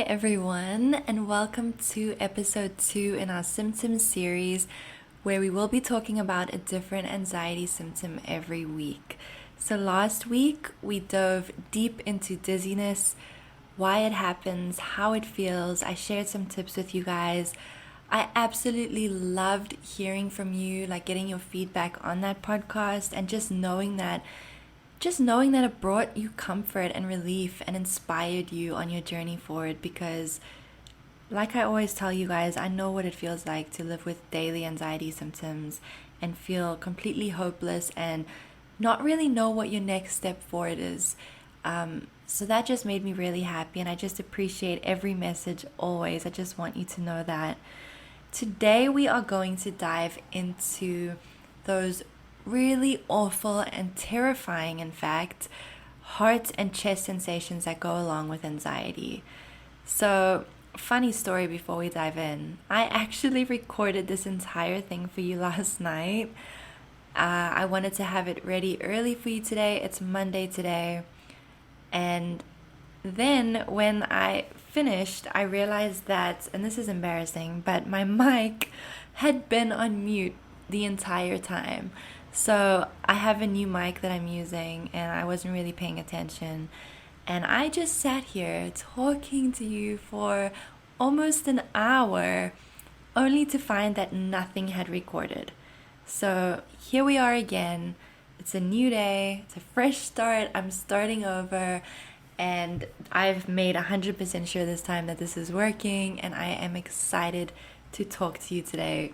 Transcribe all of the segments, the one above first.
everyone, and welcome to episode 2 in our symptoms series, where we will be talking about a different anxiety symptom every week. So, last week we dove deep into dizziness, why it happens, how it feels. I shared some tips with you guys. I absolutely loved hearing from you, like getting your feedback on that podcast, and just knowing that it brought you comfort and relief and inspired you on your journey forward. Because like I always tell you guys, I know what it feels like to live with daily anxiety symptoms and feel completely hopeless and not really know what your next step forward is. So that just made me really happy, and I just appreciate every message always. I just want you to know that. Today we are going to dive into those really awful and terrifying, in fact, heart and chest sensations that go along with anxiety. So, funny story before we dive in. I actually recorded this entire thing for you last night. I wanted to have it ready early for you today. It's Monday today. And then when I finished, I realized that, and this is embarrassing, but my mic had been on mute the entire time. So I have a new mic that I'm using, and I wasn't really paying attention. And I just sat here talking to you for almost an hour, only to find that nothing had recorded. So here we are again. It's a new day. It's a fresh start. I'm starting over. And I've made 100% sure this time that this is working, and I am excited to talk to you today.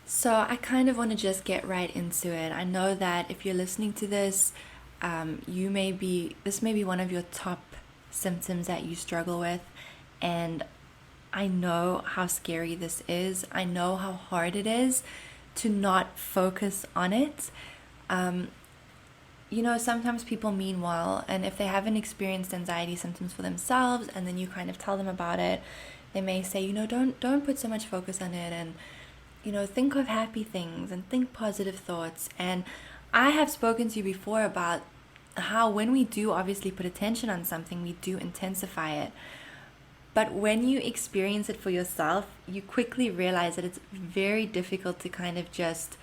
So I kind of want to just get right into it. I know that if you're listening to this, this may be one of your top symptoms that you struggle with, and I know how scary this is. I know how hard it is to not focus on it. Sometimes people mean well, and if they haven't experienced anxiety symptoms for themselves, and then you kind of tell them about it, they may say, don't put so much focus on it, and think of happy things and think positive thoughts. And I have spoken to you before about how when we do obviously put attention on something, we do intensify it. But when you experience it for yourself, you quickly realize that it's very difficult to kind of just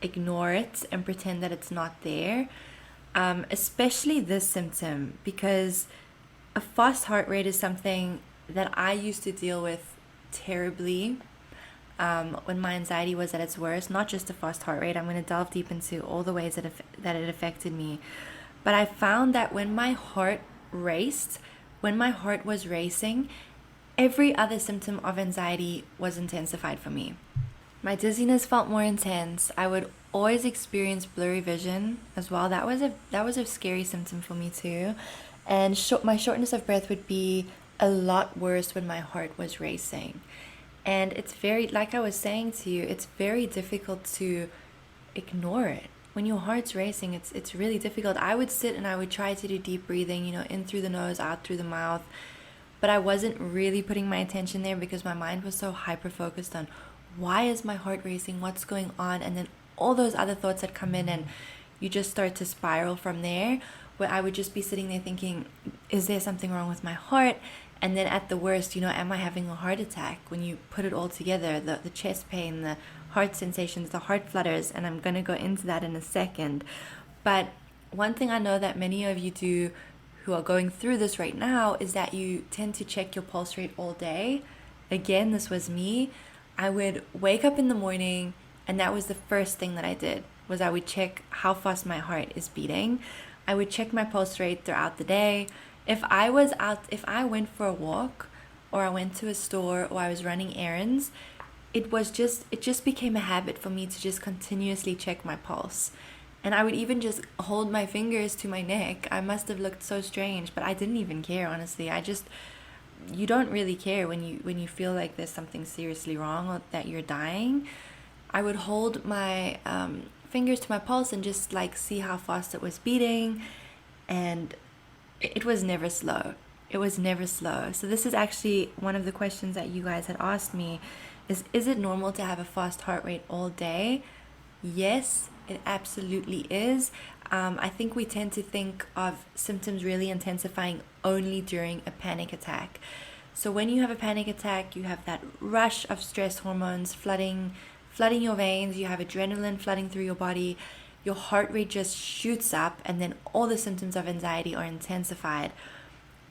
ignore it and pretend that it's not there. Especially this symptom, because a fast heart rate is something that I used to deal with terribly. When my anxiety was at its worst, not just a fast heart rate. I'm going to delve deep into all the ways that it affected me. But I found that when my heart was racing, every other symptom of anxiety was intensified for me. My dizziness felt more intense. I would always experience blurry vision as well. That was a scary symptom for me too. And my shortness of breath would be a lot worse when my heart was racing. And it's like I was saying to you, it's very difficult to ignore it. When your heart's racing, it's really difficult. I would sit and I would try to do deep breathing, in through the nose, out through the mouth. But I wasn't really putting my attention there because my mind was so hyper-focused on why is my heart racing, what's going on? And then all those other thoughts that come in, and you just start to spiral from there, where I would just be sitting there thinking, is there something wrong with my heart? And then at the worst, am I having a heart attack? When you put it all together, the chest pain, the heart sensations, the heart flutters, and I'm going to go into that in a second. But one thing I know that many of you do who are going through this right now is that you tend to check your pulse rate all day. Again, this was me. I would wake up in the morning, and that was the first thing that I did, was I would check how fast my heart is beating. I would check my pulse rate throughout the day. If I went for a walk, or I went to a store, or I was running errands, it just became a habit for me to just continuously check my pulse. And I would even just hold my fingers to my neck. I must have looked so strange, but I didn't even care, honestly. You don't really care when you feel like there's something seriously wrong or that you're dying. I would hold my fingers to my pulse and just see how fast it was beating, and it was never slow. It was never slow. So this is actually one of the questions that you guys had asked me, is it normal to have a fast heart rate all day? Yes, it absolutely is. I think we tend to think of symptoms really intensifying only during a panic attack. So when you have a panic attack, you have that rush of stress hormones flooding your veins, you have adrenaline flooding through your body, your heart rate just shoots up, and then all the symptoms of anxiety are intensified.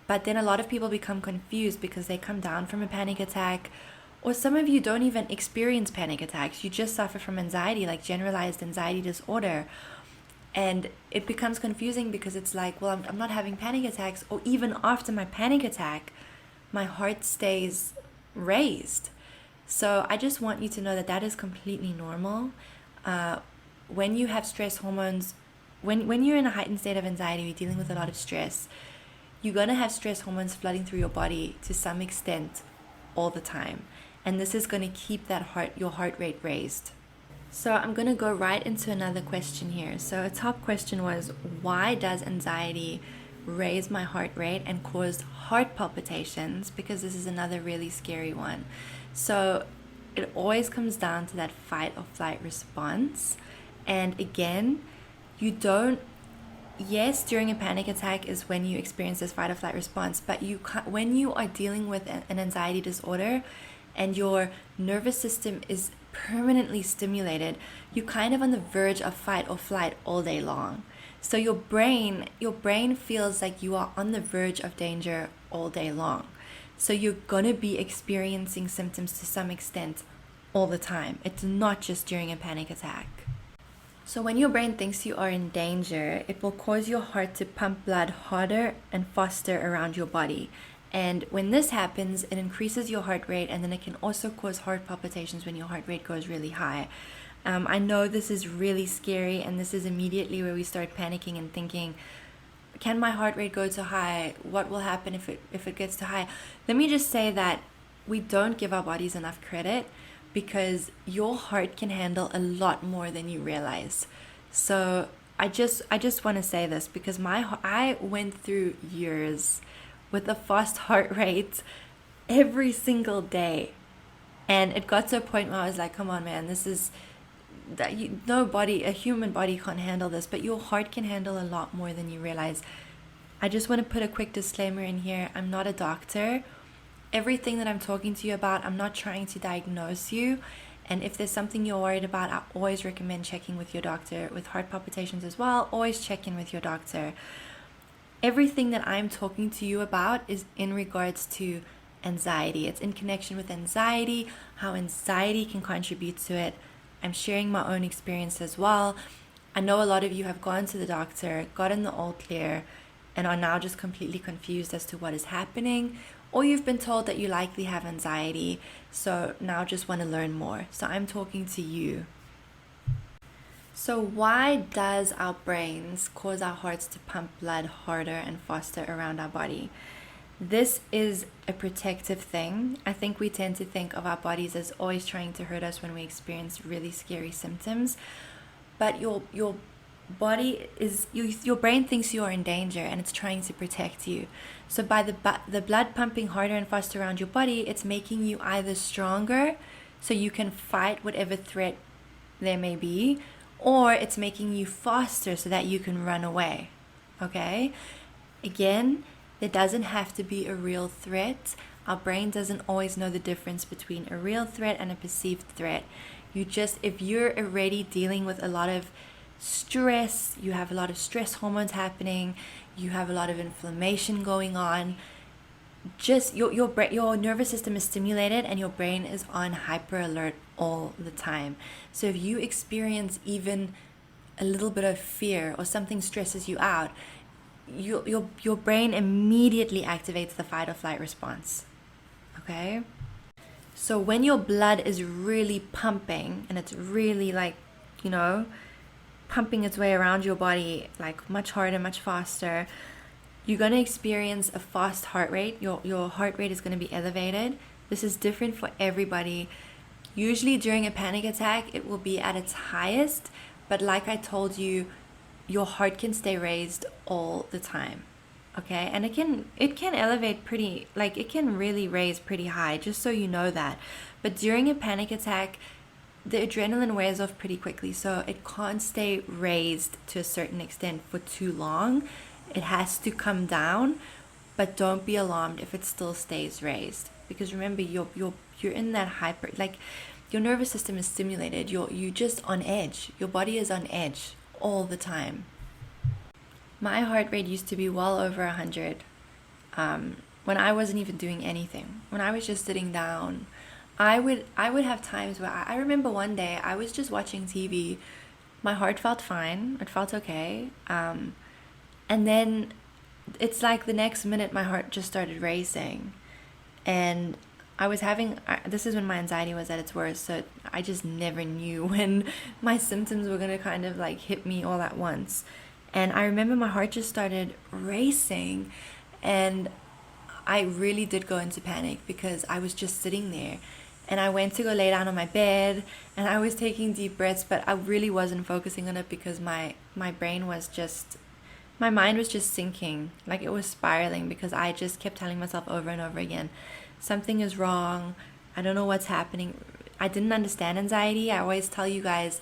But then a lot of people become confused because they come down from a panic attack, or some of you don't even experience panic attacks. You just suffer from anxiety, like generalized anxiety disorder. And it becomes confusing because it's like, well, I'm not having panic attacks, or even after my panic attack, my heart stays raised. So I just want you to know that that is completely normal. When you have stress hormones, when you're in a heightened state of anxiety, you're dealing with a lot of stress, you're going to have stress hormones flooding through your body to some extent all the time. And this is going to keep your heart rate raised. So I'm going to go right into another question here. So a top question was, why does anxiety raise my heart rate and cause heart palpitations? Because this is another really scary one. So it always comes down to that fight or flight response. And again, yes, during a panic attack is when you experience this fight or flight response, but when you are dealing with an anxiety disorder and your nervous system is permanently stimulated, you're kind of on the verge of fight or flight all day long. So your brain feels like you are on the verge of danger all day long. So you're going to be experiencing symptoms to some extent all the time. It's not just during a panic attack. So when your brain thinks you are in danger, it will cause your heart to pump blood harder and faster around your body. And when this happens, it increases your heart rate, and then it can also cause heart palpitations when your heart rate goes really high. I know this is really scary, and this is immediately where we start panicking and thinking, can my heart rate go too high? What will happen if it gets too high? Let me just say that we don't give our bodies enough credit, because your heart can handle a lot more than you realize. So I just want to say this, because I went through years with a fast heart rate every single day, and it got to a point where I was like, come on, man, this is that a human body can't handle this, but your heart can handle a lot more than you realize. I just want to put a quick disclaimer in here. I'm not a doctor. Everything that I'm talking to you about, I'm not trying to diagnose you. And if there's something you're worried about, I always recommend checking with your doctor. With heart palpitations as well, always check in with your doctor. Everything that I'm talking to you about is in regards to anxiety. It's in connection with anxiety, how anxiety can contribute to it. I'm sharing my own experience as well. I know a lot of you have gone to the doctor, gotten the all clear, and are now just completely confused as to what is happening. Or you've been told that you likely have anxiety, so now just want to learn more. So I'm talking to you. So why does our brains cause our hearts to pump blood harder and faster around our body? This is a protective thing. I think we tend to think of our bodies as always trying to hurt us when we experience really scary symptoms. But your body your brain thinks you are in danger, and it's trying to protect you. So by the blood pumping harder and faster around your body, it's making you either stronger so you can fight whatever threat there may be, or it's making you faster so that you can run away. Okay? Again, there doesn't have to be a real threat. Our brain doesn't always know the difference between a real threat and a perceived threat. If you're already dealing with a lot of stress, you have a lot of stress hormones happening, you have a lot of inflammation going on, just your nervous system is stimulated and your brain is on hyper alert all the time. So if you experience even a little bit of fear or something stresses you out, your brain immediately activates the fight or flight response. Okay? So when your blood is really pumping and it's really pumping its way around your body much harder, much faster, you're going to experience a fast heart rate. Your heart rate is going to be elevated. This is different for everybody. Usually during a panic attack, it will be at its highest, but like I told you, your heart can stay raised all the time. Okay? And it can elevate it can really raise pretty high, just so you know that. But during a panic attack, the adrenaline wears off pretty quickly, so it can't stay raised to a certain extent for too long. It has to come down, but don't be alarmed if it still stays raised, because remember, you're in that hyper, like, your nervous system is stimulated. You just on edge. Your body is on edge all the time. My heart rate used to be well over 100 when I wasn't even doing anything. When I was just sitting down, I would have times where I remember one day I was just watching TV. My heart felt fine. It felt okay. And then it's like the next minute my heart just started racing. And this is when my anxiety was at its worst, so I just never knew when my symptoms were going to kind of like hit me all at once. And I remember my heart just started racing, and I really did go into panic because I was just sitting there. And I went to go lay down on my bed, and I was taking deep breaths, but I really wasn't focusing on it because my mind was just sinking, like it was spiraling, because I just kept telling myself over and over again, something is wrong, I don't know what's happening. I didn't understand anxiety. I always tell you guys,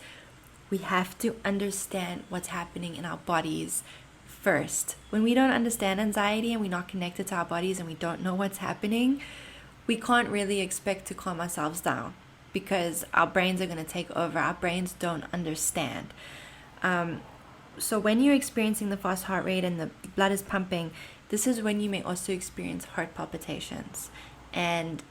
we have to understand what's happening in our bodies first. When we don't understand anxiety and we're not connected to our bodies and we don't know what's happening, we can't really expect to calm ourselves down, because our brains are going to take over. Our brains don't understand. So when you're experiencing the fast heart rate and the blood is pumping, this is when you may also experience heart palpitations. And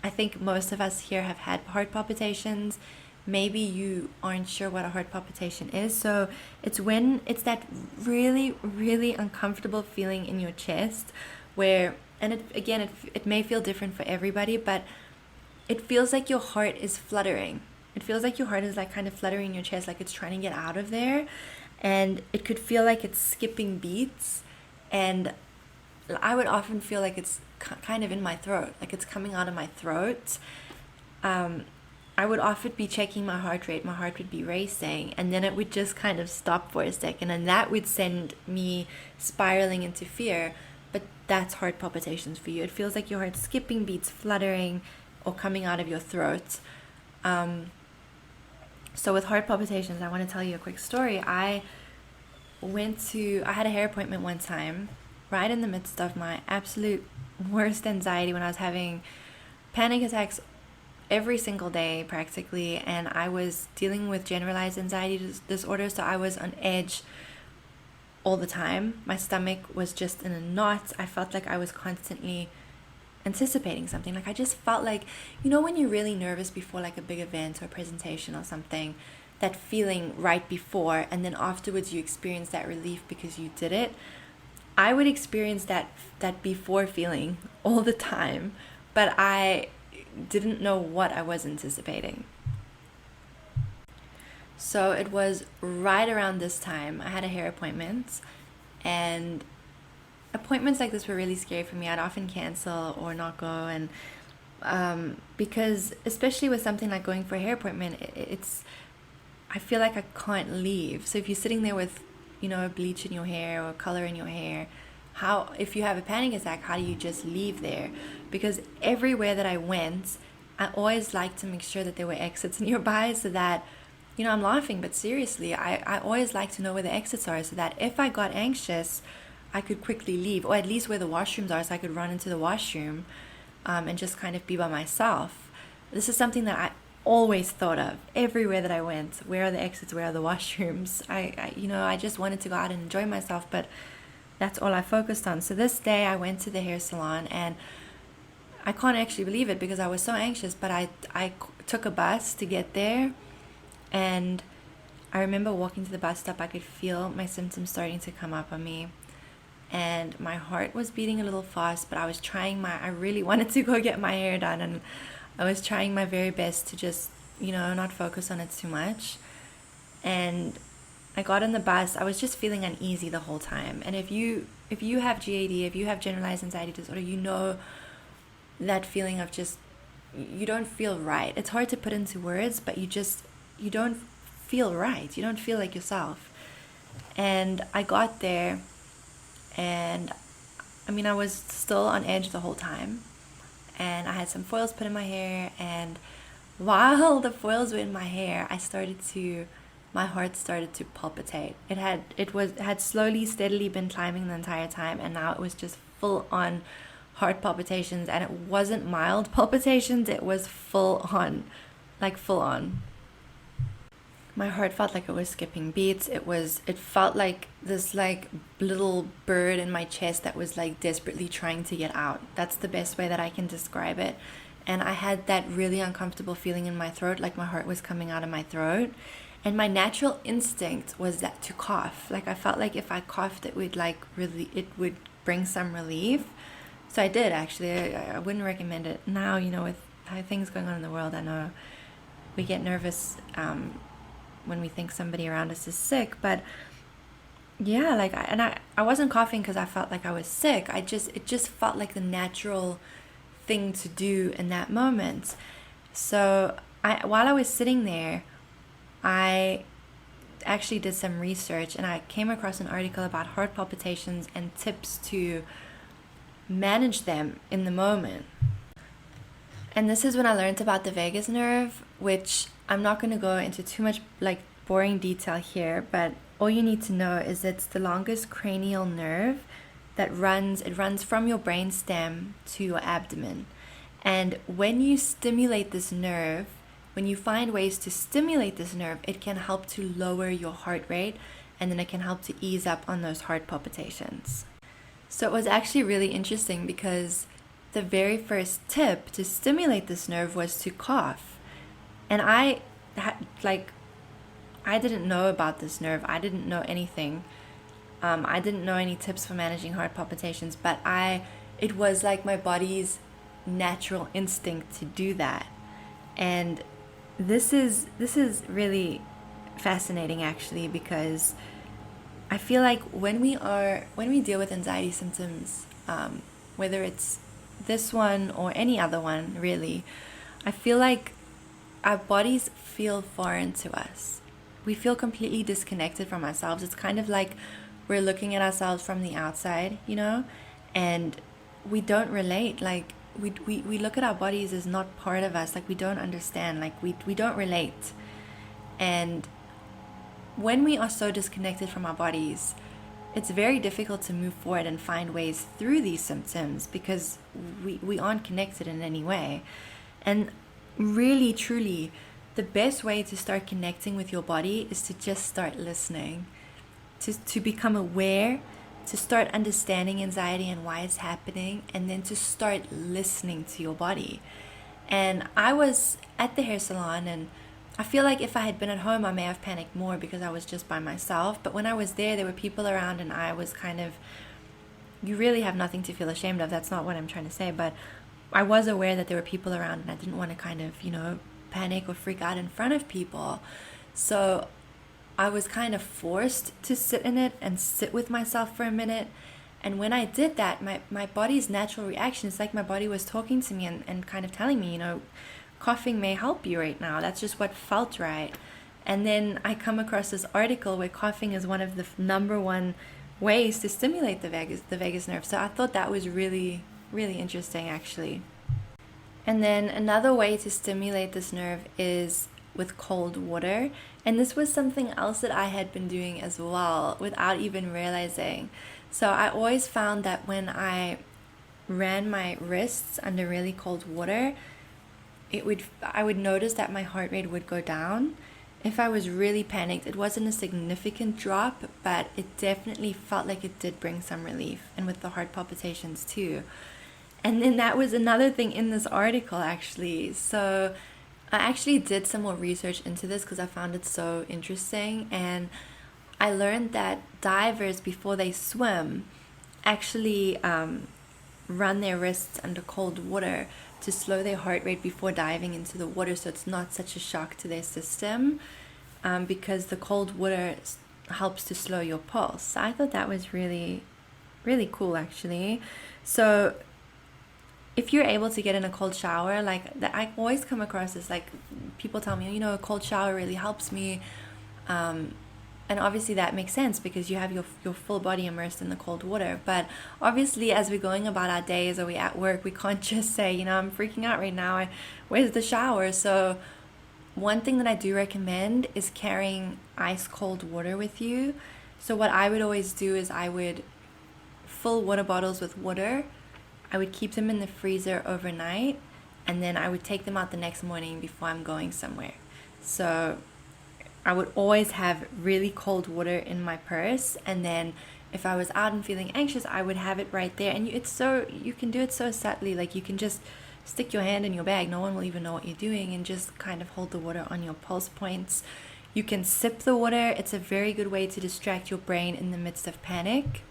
I think most of us here have had heart palpitations. Maybe you aren't sure what a heart palpitation is. So it's when it's that really, really uncomfortable feeling in your chest where, and it may feel different for everybody, but it feels like your heart is fluttering. It feels like your heart is like kind of fluttering in your chest, like it's trying to get out of there. And it could feel like it's skipping beats. And I would often feel like it's kind of in my throat, like it's coming out of my throat. I would often be checking my heart rate. My heart would be racing, and then it would just kind of stop for a second, and that would send me spiraling into fear. But that's heart palpitations for you. It feels like your heart's skipping beats, fluttering, or coming out of your throat. So with heart palpitations, I want to tell you a quick story. I had a hair appointment one time, right in the midst of my absolute worst anxiety, when I was having panic attacks every single day practically, and I was dealing with generalized anxiety disorder, so I was on edge all the time. My stomach was just in a knot. I felt like I was constantly anticipating something. Like I just felt like, when you're really nervous before like a big event or a presentation or something, that feeling right before, and then afterwards you experience that relief because you did it. I would experience that before feeling all the time, but I didn't know what I was anticipating. So it was right around this time I had a hair appointment, and appointments like this were really scary for me. I'd often cancel or not go, and because especially with something like going for a hair appointment, I feel like I can't leave. So if you're sitting there with a bleach in your hair or color in your hair, if you have a panic attack, how do you just leave there? Because everywhere that I went, I always liked to make sure that there were exits nearby, so that I'm laughing, but seriously, I always like to know where the exits are, so that if I got anxious, I could quickly leave, or at least where the washrooms are, so I could run into the washroom and just kind of be by myself. This is something that I always thought of everywhere that I went. Where are the exits? Where are the washrooms? I just wanted to go out and enjoy myself, but that's all I focused on. So this day I went to the hair salon, and I can't actually believe it because I was so anxious, but I took a bus to get there, and I remember walking to the bus stop. I could feel my symptoms starting to come up on me, and my heart was beating a little fast, but I really wanted to go get my hair done, and I was trying my very best to just, not focus on it too much. And I got on the bus. I was just feeling uneasy the whole time. And if you have GAD, if you have generalized anxiety disorder, that feeling of just, you don't feel right. It's hard to put into words, but you don't feel right. You don't feel like yourself. And I got there, and I was still on edge the whole time. And I had some foils put in my hair, and while the foils were in my hair, my heart started to palpitate. It had slowly, steadily been climbing the entire time, and now it was just full on heart palpitations, and it wasn't mild palpitations, it was full on, like full on. My heart felt like it was skipping beats. It felt like this like little bird in my chest that was like desperately trying to get out. That's the best way that I can describe it. And I had that really uncomfortable feeling in my throat, like my heart was coming out of my throat. And my natural instinct was that to cough. Like I felt like if I coughed, it would bring some relief. So I did actually. I wouldn't recommend it now. With how things going on in the world, I know we get nervous when we think somebody around us is sick, but yeah, I wasn't coughing because I felt like I was sick. It just felt like the natural thing to do in that moment. So while I was sitting there, I actually did some research, and I came across an article about heart palpitations and tips to manage them in the moment. And this is when I learned about the vagus nerve, which I'm not going to go into too much like boring detail here, but all you need to know is it's the longest cranial nerve that runs from your brainstem to your abdomen. And when you stimulate this nerve, when you find ways to stimulate this nerve, it can help to lower your heart rate, and then it can help to ease up on those heart palpitations. So it was actually really interesting because the very first tip to stimulate this nerve was to cough. And I didn't know about this nerve. I didn't know anything. I didn't know any tips for managing heart palpitations, but it was like my body's natural instinct to do that. And this is really fascinating actually, because I feel like when we deal with anxiety symptoms, whether it's this one or any other one really, I feel like our bodies feel foreign to us. We feel completely disconnected from ourselves. It's kind of like we're looking at ourselves from the outside, and we don't relate. Like we look at our bodies as not part of us. Like we don't understand. Like we don't relate. And when we are so disconnected from our bodies, it's very difficult to move forward and find ways through these symptoms because we aren't connected in any way. And really, truly, the best way to start connecting with your body is to just start listening, to become aware, to start understanding anxiety and why it's happening, and then to start listening to your body. And I was at the hair salon, and I feel like if I had been at home, I may have panicked more because I was just by myself. But when I was there were people around, and I was kind of, you really have nothing to feel ashamed of. That's not what I'm trying to say. But I was aware that there were people around, and I didn't want to kind of, panic or freak out in front of people. So I was kind of forced to sit in it and sit with myself for a minute. And when I did that, my body's natural reaction, it's like my body was talking to me and kind of telling me, coughing may help you right now. That's just what felt right. And then I come across this article where coughing is one of the number one ways to stimulate the vagus nerve. So I thought that was really, really interesting actually. And then another way to stimulate this nerve is with cold water. And this was something else that I had been doing as well without even realizing. So I always found that when I ran my wrists under really cold water, I would notice that my heart rate would go down. If I was really panicked, it wasn't a significant drop, but it definitely felt like it did bring some relief, and with the heart palpitations too. And then that was another thing in this article actually. So I actually did some more research into this because I found it so interesting, and I learned that divers, before they swim, actually run their wrists under cold water to slow their heart rate before diving into the water, so it's not such a shock to their system, because the cold water helps to slow your pulse. So I thought that was really, really cool actually. So if you're able to get in a cold shower, like that, I always come across this, like people tell me, a cold shower really helps me. And obviously that makes sense because you have your full body immersed in the cold water. But obviously, as we're going about our days or we're at work, we can't just say, I'm freaking out right now. Where's the shower? So one thing that I do recommend is carrying ice cold water with you. So what I would always do is I would fill water bottles with water. I would keep them in the freezer overnight, and then I would take them out the next morning before I'm going somewhere. So I would always have really cold water in my purse, and then if I was out and feeling anxious, I would have it right there. And you can do it so subtly, like you can just stick your hand in your bag, no one will even know what you're doing, and just kind of hold the water on your pulse points. You can sip the water. It's a very good way to distract your brain in the midst of panic.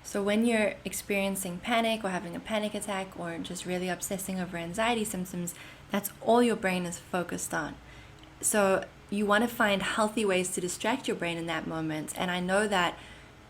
So when you're experiencing panic or having a panic attack or just really obsessing over anxiety symptoms, that's all your brain is focused on. So you want to find healthy ways to distract your brain in that moment. And I know that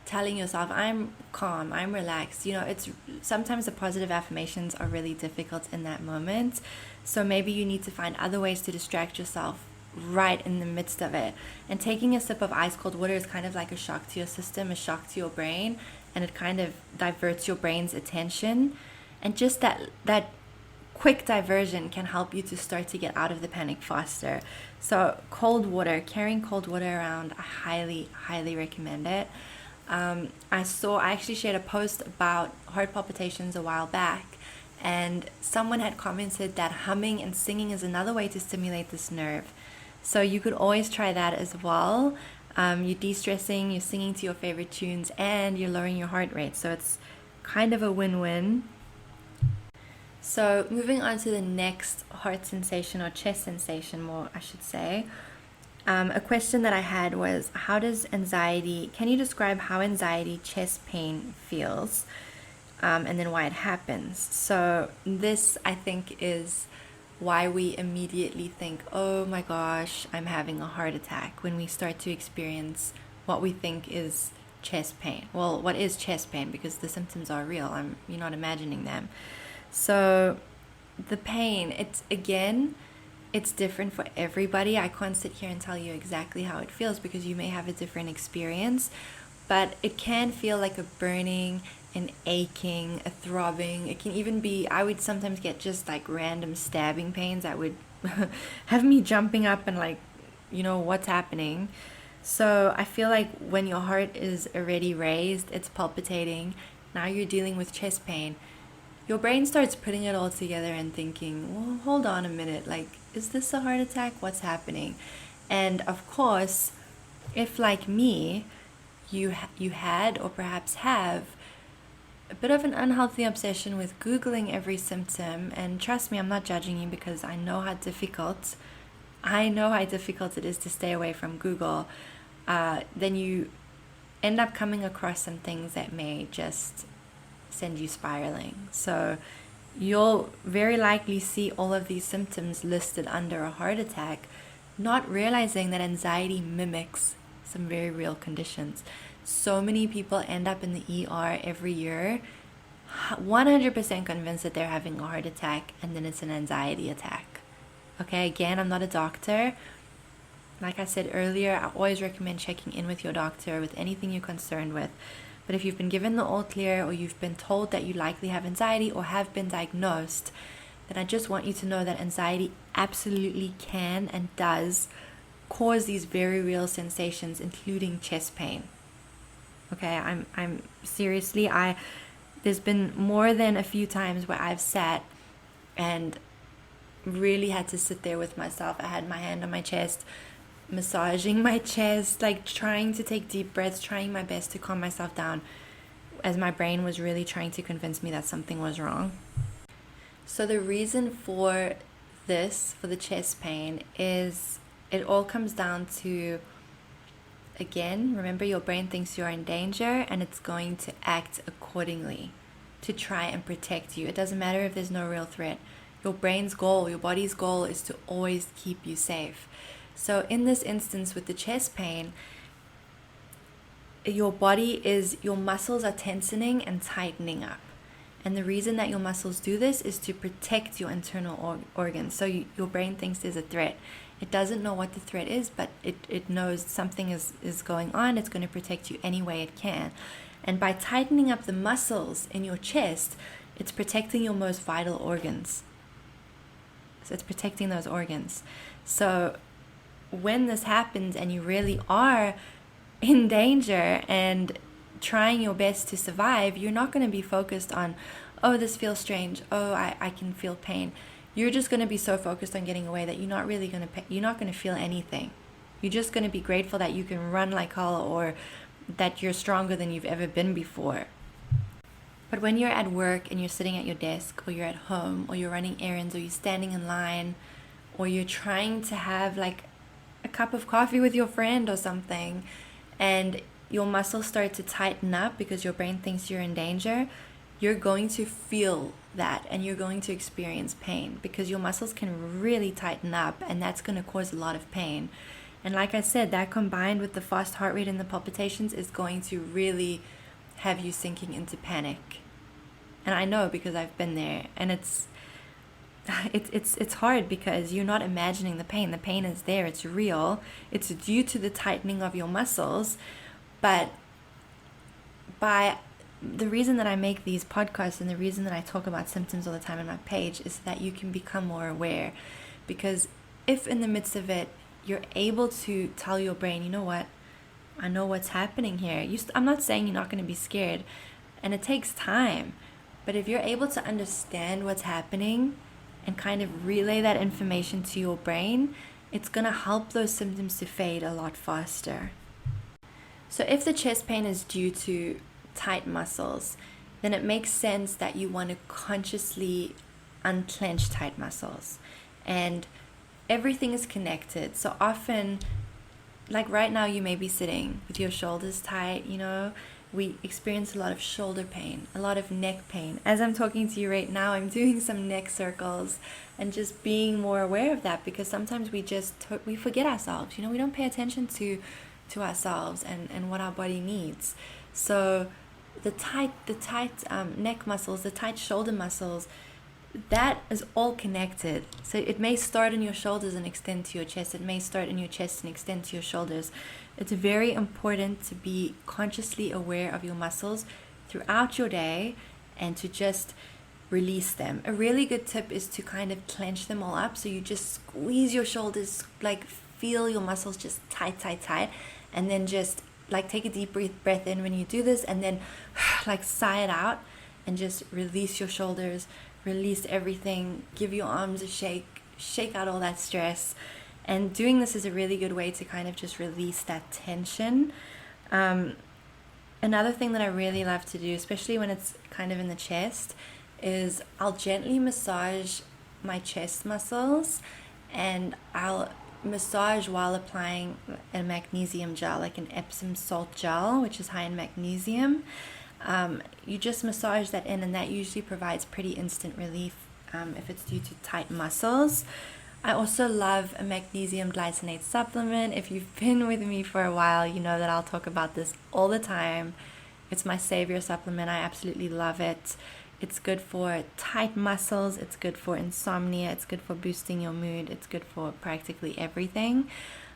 telling yourself, I'm calm, I'm relaxed, it's sometimes the positive affirmations are really difficult in that moment. So maybe you need to find other ways to distract yourself right in the midst of it. And taking a sip of ice cold water is kind of like a shock to your system, a shock to your brain, and it kind of diverts your brain's attention. And just that quick diversion can help you to start to get out of the panic faster. So carrying cold water around, I highly, highly recommend it. I actually shared a post about heart palpitations a while back, and someone had commented that humming and singing is another way to stimulate this nerve. So you could always try that as well. You're de-stressing, you're singing to your favorite tunes, and you're lowering your heart rate. So it's kind of a win-win. So moving on to the next heart sensation, or chest sensation more, I should say. A question that I had was, can you describe how anxiety chest pain feels, and then why it happens? So this, I think, is why we immediately think, oh my gosh, I'm having a heart attack, when we start to experience what we think is chest pain. Well, what is chest pain? Because the symptoms are real. You're not imagining them. So the pain, it's different for everybody. I can't sit here and tell you exactly how it feels because you may have a different experience, but it can feel like a burning, an aching, a throbbing. It can even be, I would sometimes get just like random stabbing pains that would have me jumping up and like, what's happening. So I feel like when your heart is already raised, it's palpitating, now you're dealing with chest pain, your brain starts putting it all together and thinking, well, hold on a minute, like, is this a heart attack? What's happening? And of course, if like me, you had or perhaps have a bit of an unhealthy obsession with Googling every symptom, and trust me, I'm not judging you because I know how difficult it is to stay away from Google, then you end up coming across some things that may just send you spiraling. So you'll very likely see all of these symptoms listed under a heart attack, not realizing that anxiety mimics some very real conditions. So many people end up in the ER every year, 100% convinced that they're having a heart attack, and then it's an anxiety attack. Okay, again, I'm not a doctor. Like I said earlier, I always recommend checking in with your doctor with anything you're concerned with. But if you've been given the all clear, or you've been told that you likely have anxiety or have been diagnosed, then I just want you to know that anxiety absolutely can and does cause these very real sensations, including chest pain. Okay, I'm seriously, there's been more than a few times where I've sat and really had to sit there with myself. I had my hand on my chest, massaging my chest, like trying to take deep breaths, trying my best to calm myself down, as my brain was really trying to convince me that something was wrong. So the reason for the chest pain, is it all comes down to, again, remember, your brain thinks you're in danger and it's going to act accordingly to try and protect you. It doesn't matter if there's no real threat. Your brain's goal, your body's goal is to always keep you safe. So in this instance with the chest pain, your muscles are tensing and tightening up. And the reason that your muscles do this is to protect your internal organs. So your brain thinks there's a threat. It doesn't know what the threat is, but it knows something is going on. It's going to protect you any way it can. And by tightening up the muscles in your chest, it's protecting your most vital organs. So it's protecting those organs. So when this happens and you really are in danger and trying your best to survive, you're not going to be focused on, oh, this feels strange, oh, I can feel pain. You're just going to be so focused on getting away that you're not really going to you're not going to feel anything. You're just going to be grateful that you can run like hell, or that you're stronger than you've ever been before. But when you're at work and you're sitting at your desk, or you're at home, or you're running errands, or you're standing in line, or you're trying to have like a cup of coffee with your friend or something, and your muscles start to tighten up because your brain thinks you're in danger, you're going to feel that, and you're going to experience pain because your muscles can really tighten up, and that's going to cause a lot of pain. And like I said, that combined with the fast heart rate and the palpitations is going to really have you sinking into panic. And I know because I've been there, and it's hard because you're not imagining the pain. The pain is there, it's real. It's due to the tightening of your muscles. But by the reason that I make these podcasts and the reason that I talk about symptoms all the time on my page is that you can become more aware. Because if in the midst of it, you're able to tell your brain, you know what, I know what's happening here. I'm not saying you're not going to be scared, and it takes time. But if you're able to understand what's happening and kind of relay that information to your brain, it's going to help those symptoms to fade a lot faster. So if the chest pain is due to tight muscles, then it makes sense that you want to consciously unclench tight muscles. And everything is connected. So often, like right now, you may be sitting with your shoulders tight, we experience a lot of shoulder pain, a lot of neck pain. As I'm talking to you right now, I'm doing some neck circles and just being more aware of that, because sometimes we forget ourselves. We don't pay attention to ourselves and what our body needs. So the tight neck muscles, the tight shoulder muscles, that is all connected. So it may start in your shoulders and extend to your chest. It may start in your chest and extend to your shoulders. It's very important to be consciously aware of your muscles throughout your day and to just release them. A really good tip is to kind of clench them all up. So you just squeeze your shoulders, like feel your muscles just tight, and then just like take a deep breath in when you do this, and then like sigh it out and just release your shoulders, release everything, give your arms a shake out all that stress. And doing this is a really good way to kind of just release that tension. Another thing that I really love to do, especially when it's kind of in the chest, is I'll gently massage my chest muscles, and I'll massage while applying a magnesium gel, like an Epsom salt gel, which is high in magnesium. You just massage that in, and that usually provides pretty instant relief if it's due to tight muscles. I also love a magnesium glycinate supplement. If you've been with me for a while, you know that I'll talk about this all the time. It's my savior supplement. I absolutely love it. It's good for tight muscles. It's good for insomnia. It's good for boosting your mood. It's good for practically everything.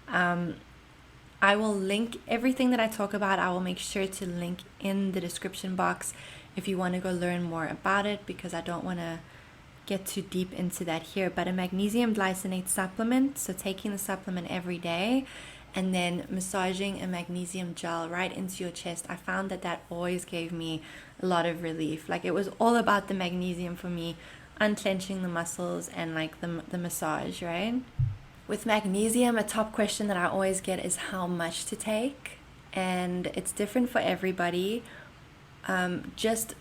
I will link everything that I talk about. I will make sure to link in the description box if you want to go learn more about it, because I don't want to get too deep into that here. But a magnesium glycinate supplement, so taking the supplement every day and then massaging a magnesium gel right into your chest, I found that always gave me a lot of relief. Like, it was all about the magnesium for me, unclenching the muscles and like the massage, right? With magnesium, a top question that I always get is how much to take, and it's different for everybody. Just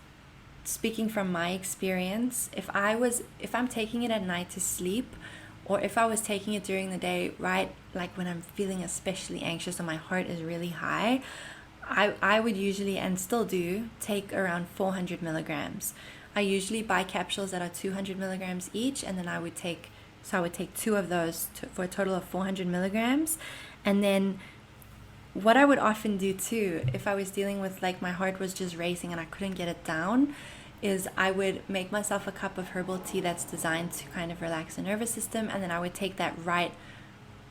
speaking from my experience, if I'm taking it at night to sleep, or if I was taking it during the day, right, like when I'm feeling especially anxious and my heart is really high, I would usually, and still do, take around 400 milligrams. I usually buy capsules that are 200 milligrams each, and then I would take two of those for a total of 400 milligrams. And then what I would often do too, if I was dealing with like my heart was just racing and I couldn't get it down, is I would make myself a cup of herbal tea that's designed to kind of relax the nervous system, and then I would take that right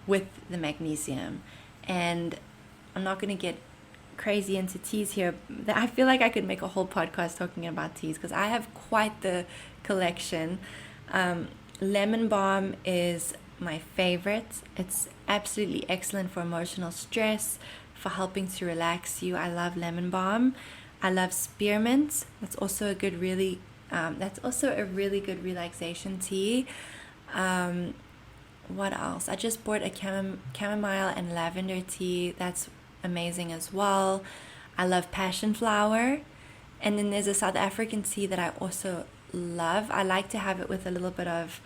with the magnesium. And I'm not going to get crazy into teas here. I feel like I could make a whole podcast talking about teas because I have quite the collection. Lemon balm is my favorite. It's absolutely excellent for emotional stress, for helping to relax you. I love lemon balm. I love spearmint. That's also a really good relaxation tea. What else? I just bought a chamomile and lavender tea. That's amazing as well. I love passion flower. And then there's a South African tea that I also love. I like to have it with a little bit of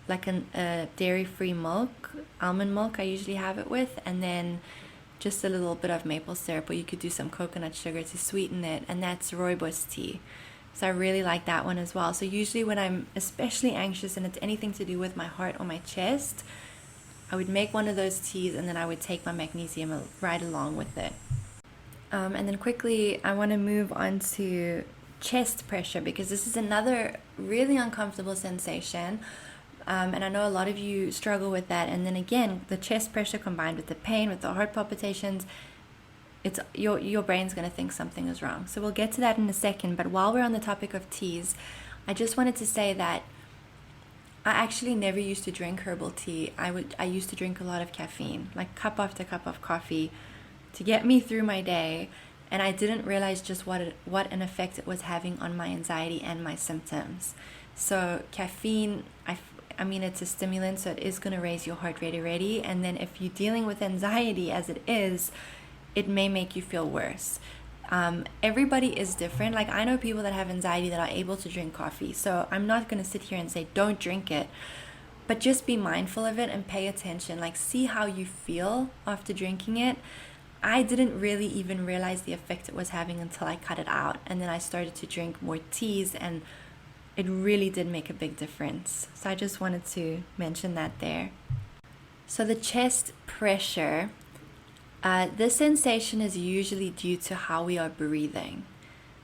like a dairy-free milk, almond milk I usually have it with, and then just a little bit of maple syrup, or you could do some coconut sugar to sweeten it, and that's rooibos tea. So I really like that one as well. So usually when I'm especially anxious and it's anything to do with my heart or my chest, I would make one of those teas, and then I would take my magnesium right along with it. And then quickly, I want to move on to chest pressure, because this is another really uncomfortable sensation. And I know a lot of you struggle with that. And then again, the chest pressure combined with the pain, with the heart palpitations, it's your brain's going to think something is wrong. So we'll get to that in a second. But while we're on the topic of teas, I just wanted to say that I actually never used to drink herbal tea. I used to drink a lot of caffeine, like cup after cup of coffee, to get me through my day. And I didn't realize just what an effect it was having on my anxiety and my symptoms. So caffeine, I mean, it's a stimulant, so it is going to raise your heart rate already. And then if you're dealing with anxiety as it is, it may make you feel worse. Everybody is different. Like, I know people that have anxiety that are able to drink coffee. So I'm not going to sit here and say, don't drink it. But just be mindful of it and pay attention. Like, see how you feel after drinking it. I didn't really even realize the effect it was having until I cut it out. And then I started to drink more teas, and it really did make a big difference. So I just wanted to mention that there. So the chest pressure, this sensation is usually due to how we are breathing.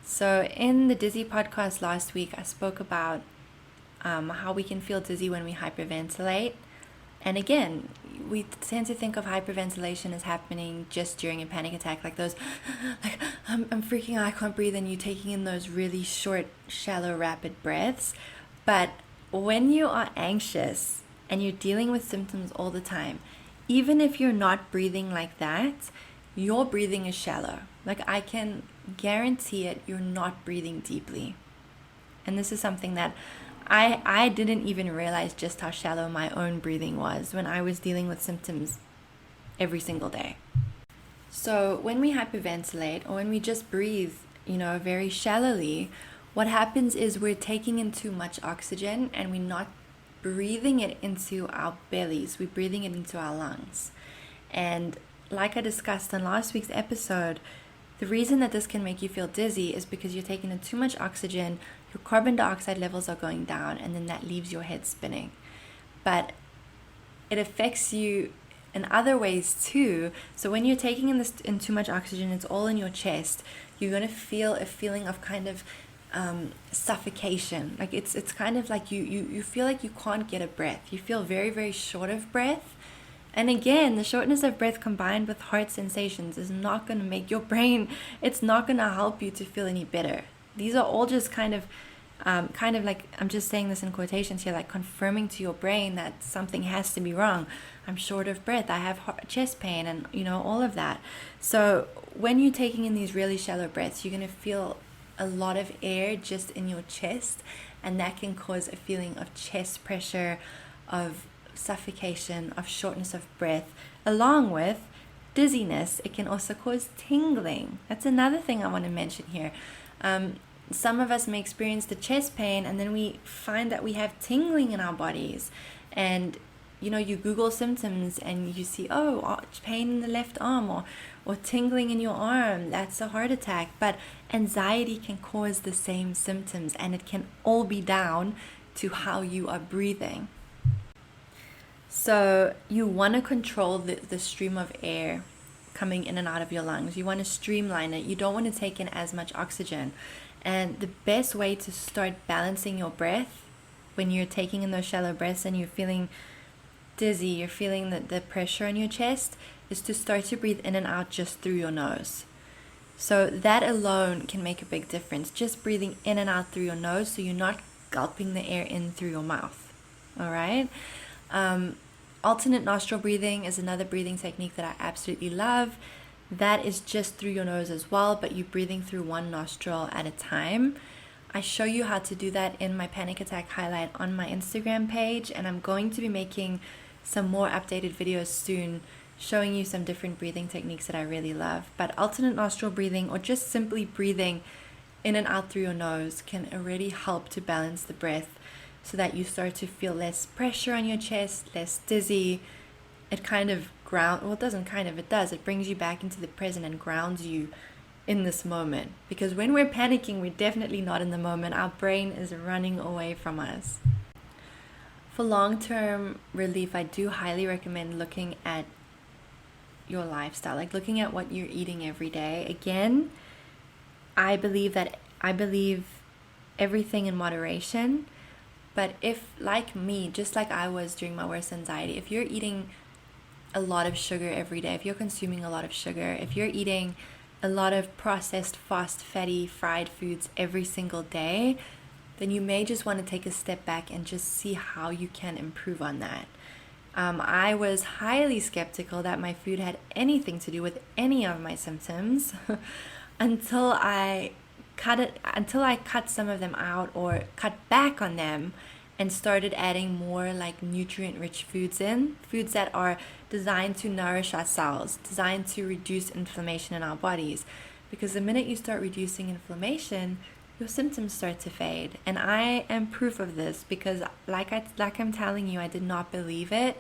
So in the Dizzy podcast last week, I spoke about how we can feel dizzy when we hyperventilate. And again, we tend to think of hyperventilation as happening just during a panic attack, like those, like, I'm freaking out, I can't breathe, and you taking in those really short, shallow, rapid breaths. But when you are anxious and you're dealing with symptoms all the time, even if you're not breathing like that, your breathing is shallow. Like, I can guarantee it, you're not breathing deeply. And this is something that I didn't even realize just how shallow my own breathing was when I was dealing with symptoms every single day. So when we hyperventilate, or when we just breathe, very shallowly, what happens is we're taking in too much oxygen and we're not breathing it into our bellies. We're breathing it into our lungs. And like I discussed in last week's episode, the reason that this can make you feel dizzy is because you're taking in too much oxygen, your carbon dioxide levels are going down, and then that leaves your head spinning. But it affects you in other ways too. So when you're taking in too much oxygen, it's all in your chest, you're going to feel a feeling of kind of suffocation. Like it's kind of like you feel like you can't get a breath. You feel very, very short of breath. And again, the shortness of breath combined with heart sensations is not going to make your brain, it's not going to help you to feel any better. These are all just kind of like, I'm just saying this in quotations here, like confirming to your brain that something has to be wrong. I'm short of breath, I have chest pain, and all of that. So when you're taking in these really shallow breaths, you're going to feel a lot of air just in your chest, and that can cause a feeling of chest pressure, of suffocation, of shortness of breath, along with dizziness. It can also cause tingling. That's another thing I want to mention here. Some of us may experience the chest pain, and then we find that we have tingling in our bodies. And you Google symptoms and you see, pain in the left arm or tingling in your arm, that's a heart attack. But anxiety can cause the same symptoms, and it can all be down to how you are breathing. So you want to control the stream of air coming in and out of your lungs. You want to streamline it. You don't want to take in as much oxygen. And the best way to start balancing your breath when you're taking in those shallow breaths and you're feeling dizzy, you're feeling the pressure on your chest, is to start to breathe in and out just through your nose. So that alone can make a big difference. Just breathing in and out through your nose so you're not gulping the air in through your mouth. All right? Alternate nostril breathing is another breathing technique that I absolutely love. That is just through your nose as well, but you're breathing through one nostril at a time. I show you how to do that in my panic attack highlight on my Instagram page, and I'm going to be making some more updated videos soon showing you some different breathing techniques that I really love. But alternate nostril breathing, or just simply breathing in and out through your nose, can already help to balance the breath so that you start to feel less pressure on your chest, less dizzy. It kind of it does. It brings you back into the present and grounds you in this moment. Because when we're panicking, we're definitely not in the moment. Our brain is running away from us. For long-term relief, I do highly recommend looking at your lifestyle, like looking at what you're eating every day. Again, I believe everything in moderation. But if, like me, just like I was during my worst anxiety, if you're eating a lot of sugar every day, if you're consuming a lot of sugar, if you're eating a lot of processed, fast, fatty, fried foods every single day, then you may just want to take a step back and just see how you can improve on that. I was highly skeptical that my food had anything to do with any of my symptoms until I cut some of them out or cut back on them and started adding more like nutrient-rich foods in, foods that are designed to nourish our cells, designed to reduce inflammation in our bodies. Because the minute you start reducing inflammation, your symptoms start to fade. And I am proof of this because like I'm telling you, I did not believe it,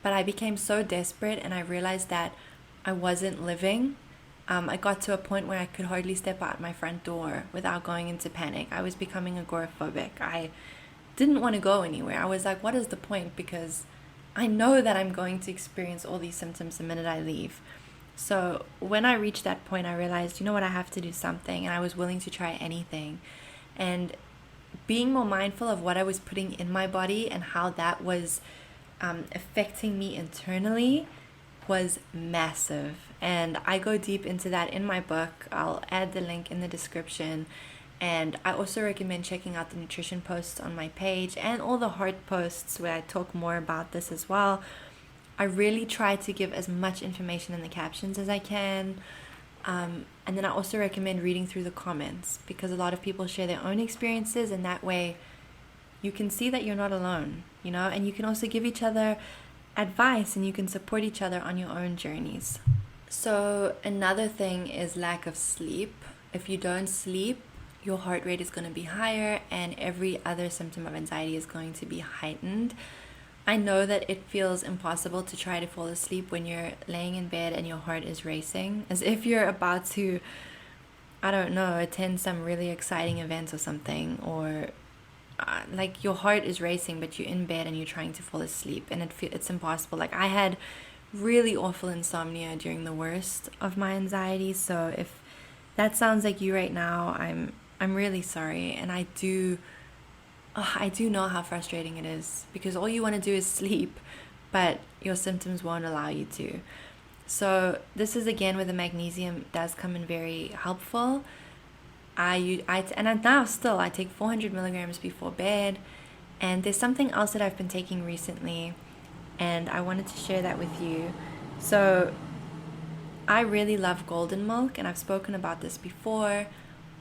but I became so desperate and I realized that I wasn't living. I got to a point where I could hardly step out my front door without going into panic. I was becoming agoraphobic. I didn't want to go anywhere. I was like, what is the point? Because I know that I'm going to experience all these symptoms the minute I leave. So when I reached that point, I realized, you know what, I have to do something. And I was willing to try anything. And being more mindful of what I was putting in my body and how that was affecting me internally was massive. And I go deep into that in my book. I'll add the link in the description. And I also recommend checking out the nutrition posts on my page and all the heart posts where I talk more about this as well. I really try to give as much information in the captions as I can. And then I also recommend reading through the comments because a lot of people share their own experiences, and that way you can see that you're not alone, you know, and you can also give each other advice and you can support each other on your own journeys. So another thing is lack of sleep. If you don't sleep, your heart rate is going to be higher and every other symptom of anxiety is going to be heightened. I know that it feels impossible to try to fall asleep when you're laying in bed and your heart is racing, as if you're about to, I don't know, attend some really exciting event or something, or like your heart is racing but you're in bed and you're trying to fall asleep and it's impossible. Like I had really awful insomnia during the worst of my anxiety, so if that sounds like you right now, I'm really sorry. And I do know how frustrating it is because all you want to do is sleep, but your symptoms won't allow you to. So this is again where the magnesium does come in very helpful. I take 400 milligrams before bed, and there's something else that I've been taking recently, and I wanted to share that with you. So I really love golden milk, and I've spoken about this before.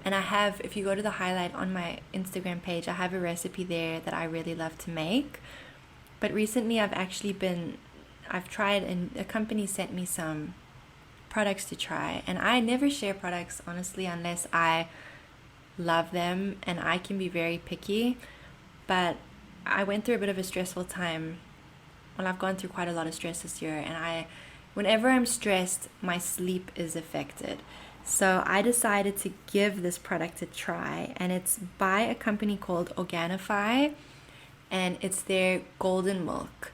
And I have, if you go to the highlight on my Instagram page, I have a recipe there that I really love to make. But recently I've tried, and a company sent me some products to try. And I never share products, honestly, unless I love them, and I can be very picky. But I went through a bit of a stressful time. Well, I've gone through quite a lot of stress this year, and whenever I'm stressed, my sleep is affected. So I decided to give this product a try, and it's by a company called Organifi, and it's their golden milk,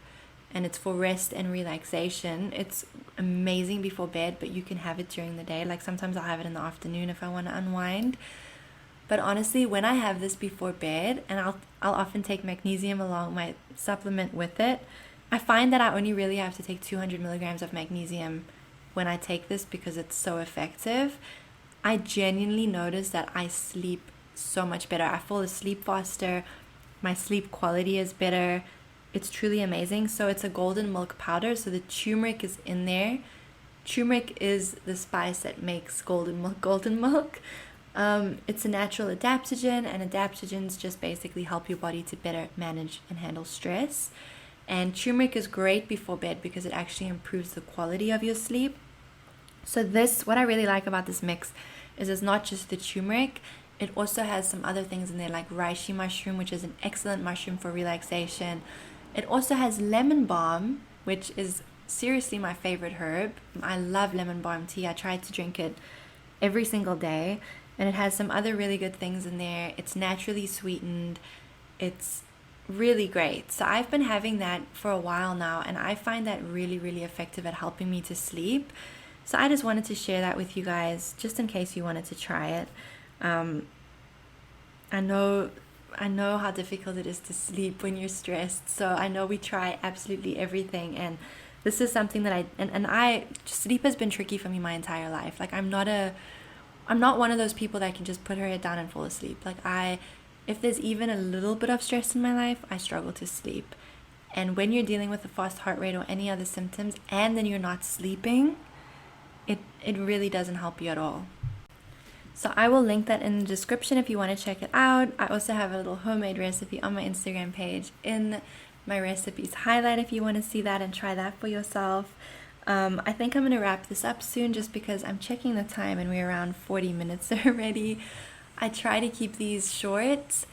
and it's for rest and relaxation. It's amazing before bed, but you can have it during the day. Like sometimes I'll have it in the afternoon if I want to unwind. But honestly, when I have this before bed, and I'll often take magnesium along my supplement with it, I find that I only really have to take 200 milligrams of magnesium when I take this because it's so effective. I genuinely notice that I sleep so much better. I fall asleep faster. My sleep quality is better. It's truly amazing. So it's a golden milk powder. So the turmeric is in there. Turmeric is the spice that makes golden milk golden milk. It's a natural adaptogen, and adaptogens just basically help your body to better manage and handle stress. And turmeric is great before bed because it actually improves the quality of your sleep. So what I really like about this mix is it's not just the turmeric, it also has some other things in there like reishi mushroom, which is an excellent mushroom for relaxation. It also has lemon balm, which is seriously my favorite herb. I love lemon balm tea. I try to drink it every single day. And it has some other really good things in there. It's naturally sweetened. It's really great. So I've been having that for a while now, and I find that really, really effective at helping me to sleep. So I just wanted to share that with you guys, just in case you wanted to try it. I know how difficult it is to sleep when you're stressed. So I know we try absolutely everything, and this is something that sleep has been tricky for me my entire life. Like I'm not one of those people that can just put her head down and fall asleep. If there's even a little bit of stress in my life, I struggle to sleep. And when you're dealing with a fast heart rate or any other symptoms, and then you're not sleeping, it really doesn't help you at all. So I will link that in the description if you want to check it out. I also have a little homemade recipe on my Instagram page in my recipes highlight if you want to see that and try that for yourself. I think I'm going to wrap this up soon just because I'm checking the time and we're around 40 minutes already. I try to keep these short,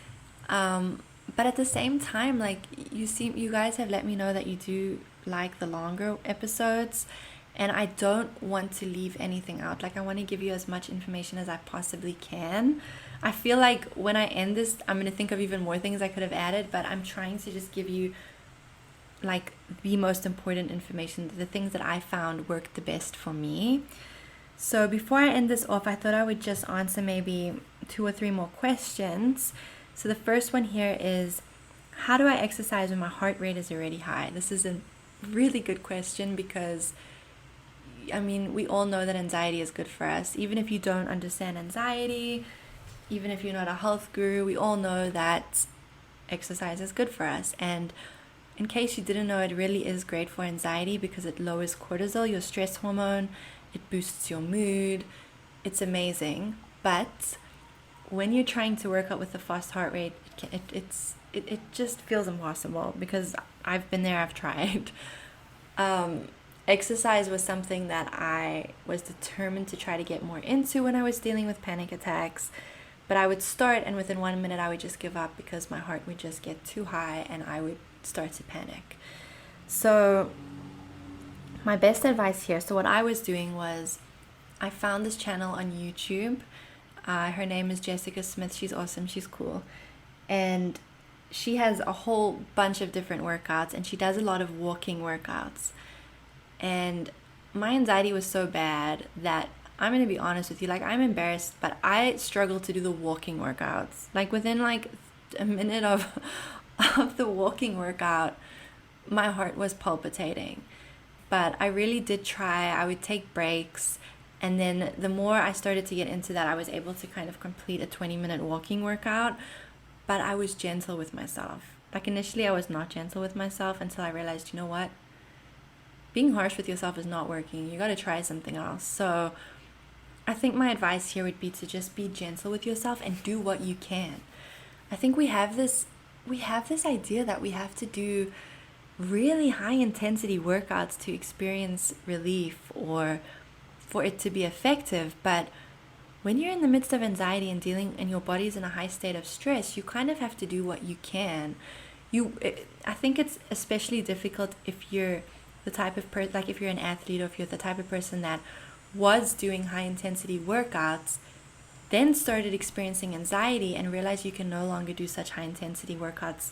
but at the same time, you guys have let me know that you do like the longer episodes, and I don't want to leave anything out. I want to give you as much information as I possibly can. I feel like when I end this, I'm going to think of even more things I could have added, but I'm trying to just give you the most important information, the things that I found worked the best for me. So before I end this off, I thought I would just answer maybe 2 or 3 more questions. So the first one here is, how do I exercise when my heart rate is already high? This is a really good question because we all know that anxiety is good for us. Even if you don't understand anxiety, even if you're not a health guru, we all know that exercise is good for us. And in case you didn't know, it really is great for anxiety because it lowers cortisol, your stress hormone. It boosts your mood. It's amazing. But when you're trying to work out with a fast heart rate, it just feels impossible because I've been there, I've tried. Exercise was something that I was determined to try to get more into when I was dealing with panic attacks. But I would start, and within 1 minute I would just give up because my heart would just get too high and I would start to panic. So my best advice here, so what I was doing was I found this channel on YouTube. Her name is Jessica Smith. She's awesome. She's cool. And she has a whole bunch of different workouts, and she does a lot of walking workouts. And my anxiety was so bad that I'm going to be honest with you, I'm embarrassed, but I struggle to do the walking workouts. Within a minute of the walking workout, my heart was palpitating. But I really did try. I would take breaks, and then the more I started to get into that, I was able to kind of complete a 20-minute walking workout, but I was gentle with myself. Initially I was not gentle with myself until I realized, you know what? Being harsh with yourself is not working. You got to try something else. So I think my advice here would be to just be gentle with yourself and do what you can. I think we have this idea that we have to do really high intensity workouts to experience relief or for it to be effective. But when you're in the midst of anxiety and your body's in a high state of stress, you kind of have to do what you can. I think it's especially difficult if you're the type of person, if you're an athlete, or if you're the type of person that was doing high intensity workouts, then started experiencing anxiety and realized you can no longer do such high intensity workouts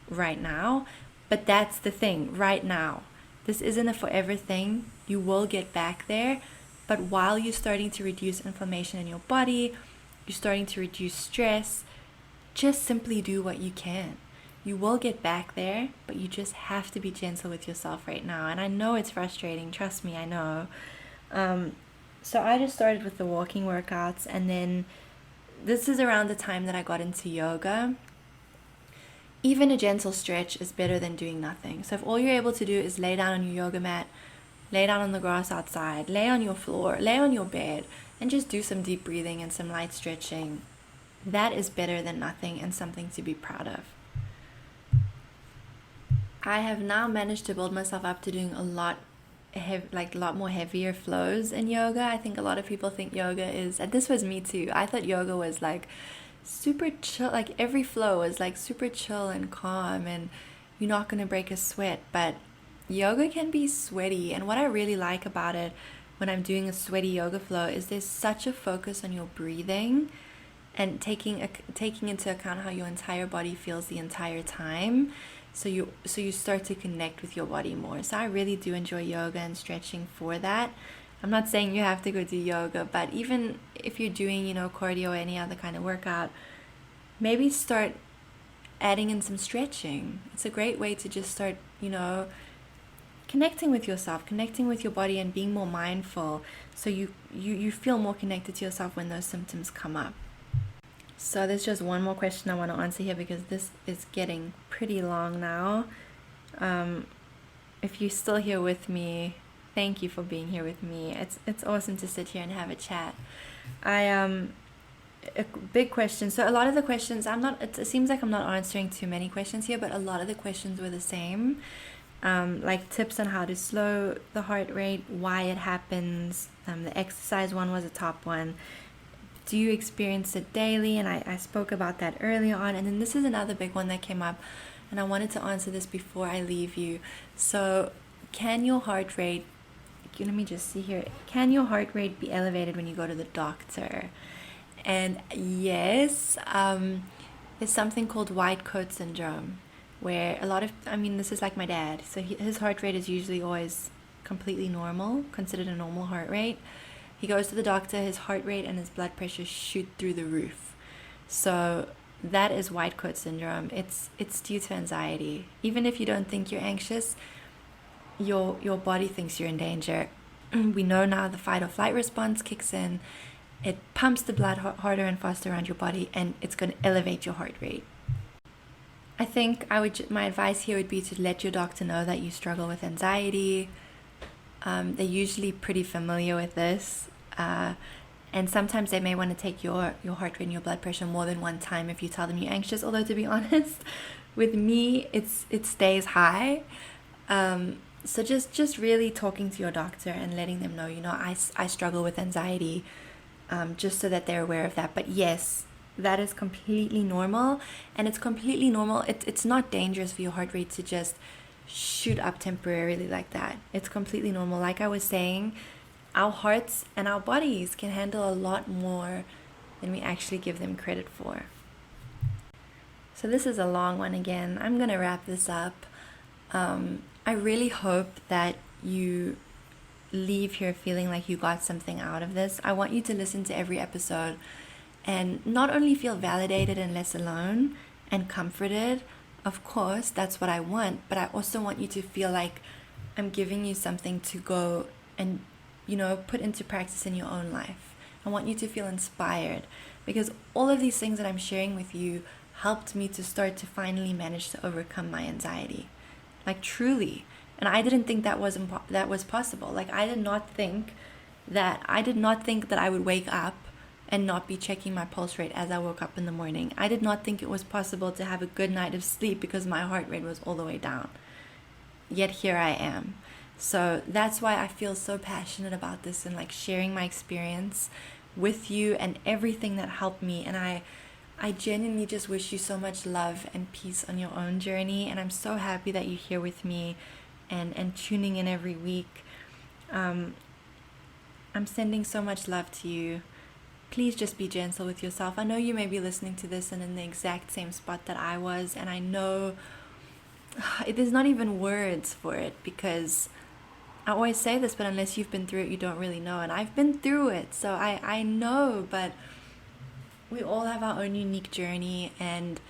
right now. But that's the thing, right now. This isn't a forever thing. You will get back there. But while you're starting to reduce inflammation in your body, you're starting to reduce stress, just simply do what you can. You will get back there, but you just have to be gentle with yourself right now. And I know it's frustrating, trust me, I know. So I just started with the walking workouts, and then this is around the time that I got into yoga. Even a gentle stretch is better than doing nothing. So if all you're able to do is lay down on your yoga mat, lay down on the grass outside, lay on your floor, lay on your bed, and just do some deep breathing and some light stretching, that is better than nothing and something to be proud of. I have now managed to build myself up to doing a lot more heavier flows in yoga. I think a lot of people think yoga is, and this was me too, I thought yoga was like super chill, like every flow was like super chill and calm and you're not going to break a sweat. But yoga can be sweaty, and what I really like about it when I'm doing a sweaty yoga flow is there's such a focus on your breathing and taking into account how your entire body feels the entire time. So you start to connect with your body more. So I really do enjoy yoga and stretching for that. I'm not saying you have to go do yoga, but even if you're doing, cardio or any other kind of workout, maybe start adding in some stretching. It's a great way to just start, connecting with yourself, connecting with your body and being more mindful, so you feel more connected to yourself when those symptoms come up. So there's just one more question I want to answer here, because this is getting pretty long now. If you're still here with me, thank you for being here with me. It's awesome to sit here and have a chat. A big question. So a lot of the questions, it seems like I'm not answering too many questions here, but a lot of the questions were the same. Like tips on how to slow the heart rate, why it happens. The exercise one was a top one. Do you experience it daily? And I spoke about that earlier on. And then this is another big one that came up, and I wanted to answer this before I leave you. So can your heart rate, let me just see here, can your heart rate be elevated when you go to the doctor? And yes, there's something called white coat syndrome, where this is like my dad. So his heart rate is usually always completely normal, considered a normal heart rate. He goes to the doctor, his heart rate and his blood pressure shoot through the roof. So that is white coat syndrome. It's due to anxiety. Even if you don't think you're anxious, your body thinks you're in danger. We know now the fight or flight response kicks in. It pumps the blood harder and faster around your body, and it's going to elevate your heart rate. I think my advice here would be to let your doctor know that you struggle with anxiety. They're usually pretty familiar with this, and sometimes they may want to take your heart rate and your blood pressure more than one time if you tell them you're anxious. Although, to be honest, with me it stays high. So just really talking to your doctor and letting them know, I struggle with anxiety, just so that they're aware of that. But yes, that is completely normal, and it's completely normal. It's not dangerous for your heart rate to just shoot up temporarily like that. It's completely normal. Like I was saying, our hearts and our bodies can handle a lot more than we actually give them credit for. So this is a long one again. I'm gonna wrap this up. I really hope that you leave here feeling like you got something out of this. I want you to listen to every episode and not only feel validated and less alone and comforted. Of course, that's what I want, but I also want you to feel like I'm giving you something to go and, put into practice in your own life. I want you to feel inspired, because all of these things that I'm sharing with you helped me to start to finally manage to overcome my anxiety. Like, truly. And I didn't think that was possible. Like, I did not think that I would wake up and not be checking my pulse rate as I woke up in the morning. I did not think it was possible to have a good night of sleep because my heart rate was all the way down. Yet here I am. So that's why I feel so passionate about this and like sharing my experience with you and everything that helped me. And I genuinely just wish you so much love and peace on your own journey. And I'm so happy that you're here with me and tuning in every week. I'm sending so much love to you. Please just be gentle with yourself. I know you may be listening to this and in the exact same spot that I was, and I know there's not even words for it, because I always say this, but unless you've been through it, you don't really know. And I've been through it, so I know, but we all have our own unique journey, and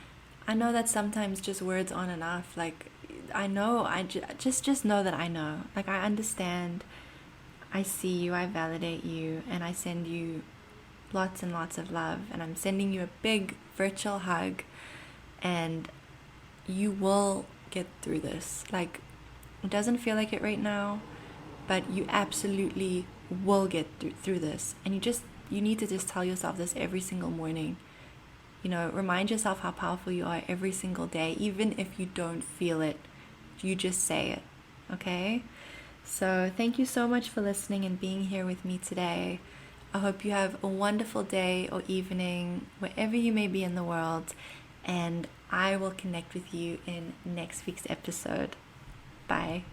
I know that sometimes just words aren't enough. Like, I know, just know that I know. Like, I understand, I see you, I validate you, and I send you lots and lots of love, and I'm sending you a big virtual hug, and you will get through this. Like, it doesn't feel like it right now, but you absolutely will get through this. And you need to just tell yourself this every single morning. Remind yourself how powerful you are every single day, even if you don't feel it. You just say it, okay? So thank you so much for listening and being here with me today. I hope you have a wonderful day or evening, wherever you may be in the world, and I will connect with you in next week's episode. Bye.